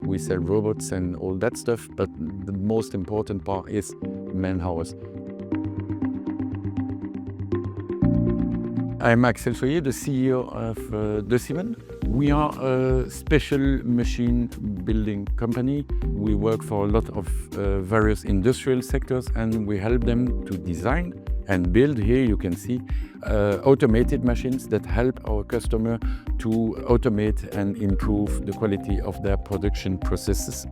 We sell robots and all that stuff, but the most important part is man-hours. I'm Axel Soyer, the CEO of Desimone. We are a special machine building company. We work for a lot of various industrial sectors, and we help them to design and build. Here you can see automated machines that help our customer to automate and improve the quality of their production processes.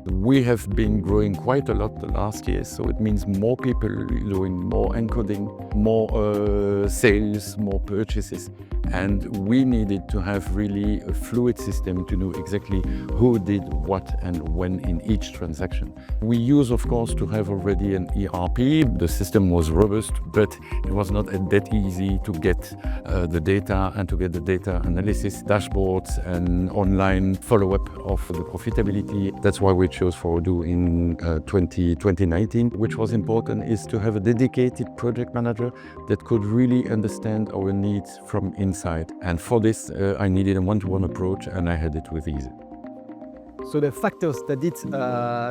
We have been growing quite a lot the last year, so it means more people doing more encoding, more sales, more purchases. And we needed to have really a fluid system to know exactly who did what and when in each transaction. We use, of course, to have already an ERP. The system was robust, but it was not that easy to get the data and to get the data analysis, dashboards and online follow-up of the profitability. That's why we chose for Odoo in 2019. Which was important is to have a dedicated project manager that could really understand our needs from inside. And for this, I needed a one-to-one approach, and I had it with Eezee-it. So the factors that did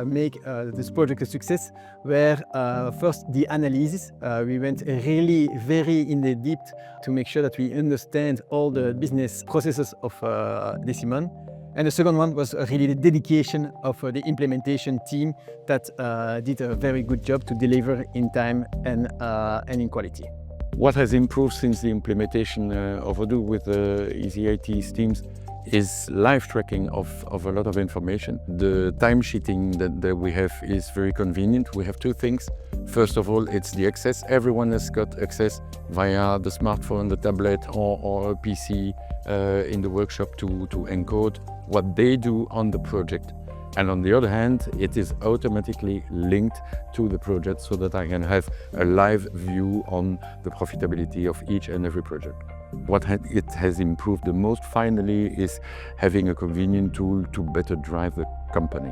make this project a success were first the analysis. We went really very in the deep to make sure that we understand all the business processes of Desimone. And the second one was really the dedication of the implementation team that did a very good job to deliver in time and in quality. What has improved since the implementation of Odoo with Eezee-it teams is live tracking of a lot of information. The timesheeting that we have is very convenient. We have two things. First of all, it's the access. Everyone has got access via the smartphone, the tablet, or a PC in the workshop to encode what they do on the project. And on the other hand, it is automatically linked to the project so that I can have a live view on the profitability of each and every project. What it has improved the most finally is having a convenient tool to better drive the company.